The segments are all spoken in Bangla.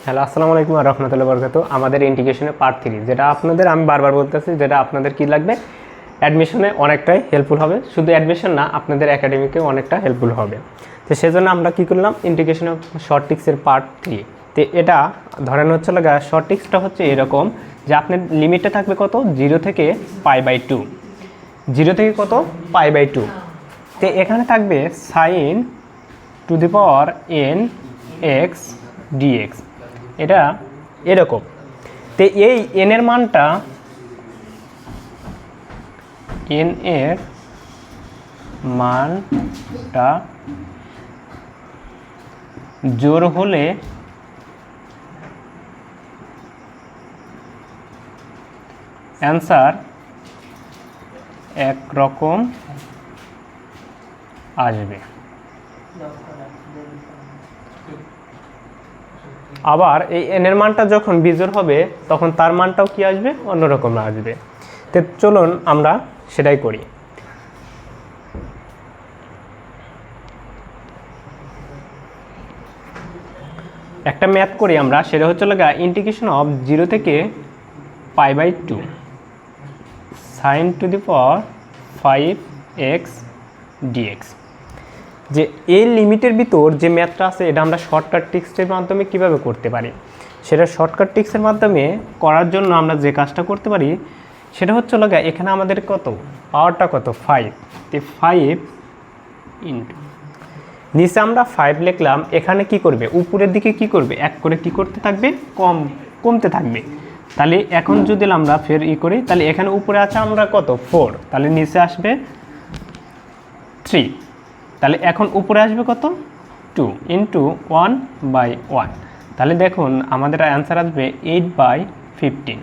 হ্যালো, আসসালামু আলাইকুম ওয়া রাহমাতুল্লাহি ওয়া বারাকাতুহু। আমাদের ইন্টিগ্রেশনের পার্ট 3, যেটা আপনাদের আমি বারবার বলতেছি, যেটা আপনাদের কি লাগবে, অ্যাডমিশনে অনেকটাই হেল্পফুল হবে। শুধু অ্যাডমিশন না, আপনাদের একাডেমিকেও অনেকটা হেল্পফুল হবে। তো সেজন্য আমরা কি করলাম, ইন্টিগ্রেশন অফ শর্ট ট্রিক্সের পার্ট 3। তো এটা ধরেন হচ্ছে লাগা শর্ট ট্রিক্সটা হচ্ছে এরকম যে আপনার লিমিটটা থাকবে কত, 0 থেকে π/2। 0 থেকে কত, π/2। তো এখানে থাকবে sin to the power n x dx। এটা এরকম। তো এই n এর মানটা, n এর মানটা জোর হলে অ্যান্সার একরকম আসবে। আবার এই n এর মানটা যখন বিজোড় হবে তখন তার মানটাও কি আসবে, অন্যরকম আসবে। তো চলুন আমরা সেটাই করি। একটা ম্যাথ করি আমরা, সেটা হচ্ছে লাগা ইন্টিগ্রেশন অফ 0 থেকে π/2 sin to the power 5x dx। যে এই লিমিটের ভিতর যে ম্যাথটা আছে, এটা আমরা শর্টকাট ট্রিক্সের মাধ্যমে কিভাবে করতে পারি, সেটা শর্টকাট ট্রিক্সের মাধ্যমে করার জন্য আমরা যে কাজটা করতে পারি সেটা হচ্ছে লাগা, এখানে আমাদের কত পাওয়ারটা কত, 5। তো 5 ইন্টু নিচে আমরা 5 লিখলাম, এখানে কি করবে, উপরের দিকে কি করবে, এক করে কি করতে থাকবে, কমতে থাকবে। তাহলে এখন যদি আমরা ফের করি, তাহলে এখানে উপরে আছে আমরা কত, 4, তাহলে নিচে আসবে 3। তাহলে এখন উপরে আসবে কত, 2 ইন্টু 1/1। তাহলে দেখুন আমাদের অ্যান্সার আসবে 8/15।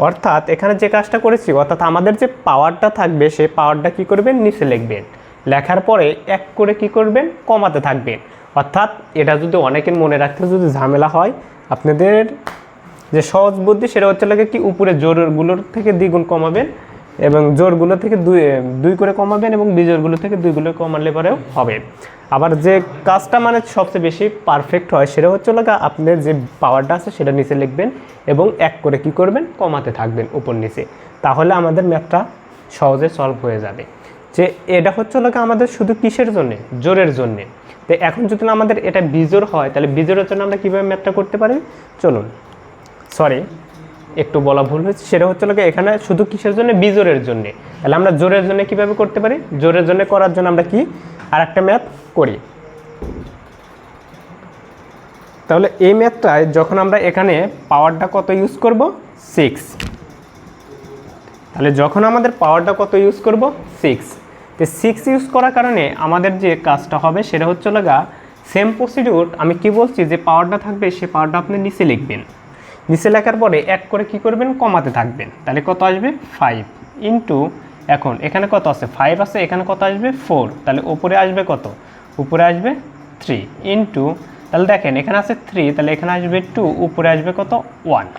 অর্থাৎ এখানে যে কাজটা করেছি, অর্থাৎ আমাদের যে পাওয়ারটা থাকবে সেই পাওয়ারটা কি করবেন, নিচে লিখবেন। লেখার পরে এক করে কি করবেন, কমাতে থাকবেন। অর্থাৎ এটা যদি অনেকের মনে রাখতে যদি ঝামেলা হয়, আপনাদের যে সহজ বুদ্ধি সেটা হচ্ছে লাগে কি, উপরে জোরগুলোর থেকে দ্বিগুণ কমাবেন এবং জোরগুলো থেকে দুই করে কমাবেন এবং বিজোড়গুলো থেকে 2 গুলো কমালে পরেও হবে। আবার যে কাজটা মানে সবচেয়ে বেশি পারফেক্ট হয় সেটা হচ্ছে লাগা, আপনার যে পাওয়ারটা আছে সেটা নিচে লিখবেন এবং এক করে কি করবেন, কমাতে থাকবেন উপর নিচে। তাহলে আমাদের ম্যাথটা সহজে সলভ হয়ে যাবে। যে এটা হচ্ছে লাগা আমাদের শুধু কিসের জন্যে, জোরের জন্যে। তো এখন যদি আমাদের এটা বিজোড় হয়, তাহলে বিজোড়ের জন্য আমরা কীভাবে ম্যাথটা করতে পারি, চলুন। সরি, একটু বলা ভুল হয়েছে, সেটা হচ্ছে লাগে এখানে শুধু কিসের জন্য, বিজোড়ের জন্য। তাহলে আমরা জোরের জন্য কিভাবে করতে পারি, জোরের জন্য করার জন্য আমরা কি আর একটা ম্যাথ করি। তাহলে এই ম্যাথটায় যখন আমরা এখানে পাওয়ারটা কত ইউজ করব, 6। তাহলে যখন আমাদের পাওয়ারটা কত ইউজ করব, 6। তো 6 ইউজ করার কারণে আমাদের যে কাজটা হবে সেটা হচ্ছে লাগা, সেম প্রসিডিউর আমি কি বলছি, যে পাওয়ারটা থাকবে সে পাওয়ারটা আপনি নিচে লিখবেন। নিচে লেখার পরে এক করে কি করবেন, কমাতে থাকবেন। তাহলে কত আসবে, 5 ইন্টু, এখন এখানে কত আছে, 5 আছে, এখানে কত আসবে, 4। তাহলে উপরে আসবে কত, উপরে আসবে 3 ইন্টু, তাহলে দেখেন এখানে আছে 3, তাহলে এখানে আসবে 2, উপরে আসবে কত, 1।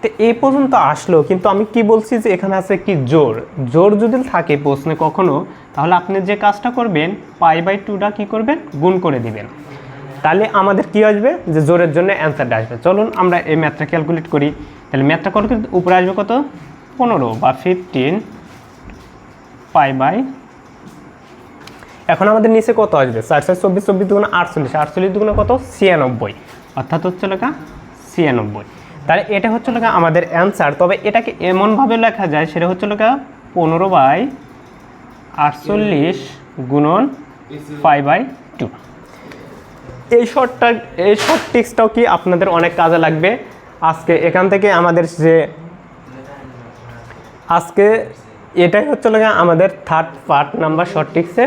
তো এই পর্যন্ত আসলো, কিন্তু আমি কি বলছি যে এখানে আছে কি, জোর। জোর যদি থাকে প্রশ্নে কখনো, তাহলে আপনি যে কাজটা করবেন, π/2টা কি করবেন, গুণ করে দিবেন। তাহলে আমাদের কি আসবে, যে জোরের জন্য অ্যান্সারটা আসবে। চলুন আমরা এই ম্যাথটা ক্যালকুলেট করি। তাহলে ম্যাথটা করলে উপরে আসবে কত, 15 বা 15 π/, এখন আমাদের নিচে কত আসবে, 4 4 24, 24 দুগুণে 48, 48 দুগুণে কত, 96, অর্থাৎ হচ্ছে লেখা 96। তাহলে এটা হচ্ছে লেখা আমাদের অ্যান্সার। তবে এটাকে এমনভাবে লেখা যায়, সেটা হচ্ছে লেখা 15/48 গুণন π/2। এই শর্ট ট্রিক্সটাও কি আপনাদের অনেক কাজে লাগবে। আজকে এখান থেকে আমাদের যে আজকে এটাই হচ্ছে লাগা আমাদের 3rd পার্ট নাম্বার শর্ট ট্রিক্সে।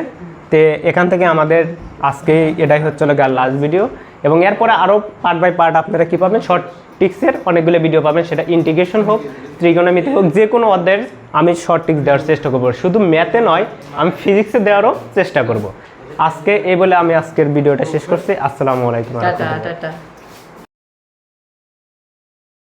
তো এখান থেকে আমাদের আজকে এটাই হচ্ছে লাগা লাস্ট ভিডিও, এবং এরপরে আরও পার্ট বাই পার্ট আপনারা কী পাবেন, শর্ট ট্রিক্সের অনেকগুলো ভিডিও পাবেন। সেটা ইন্টিগ্রেশন হোক, ত্রিকোণমিতি হোক, যে কোনো অধ্যায়ের আমি শর্ট ট্রিক্স দেওয়ার চেষ্টা করব। শুধু ম্যাথে নয়, আমি ফিজিক্সে দেওয়ারও চেষ্টা করব। আজকে এই বলে আমি আজকের ভিডিওটা শেষ করছি। আসসালামু আলাইকুম। Tata tata.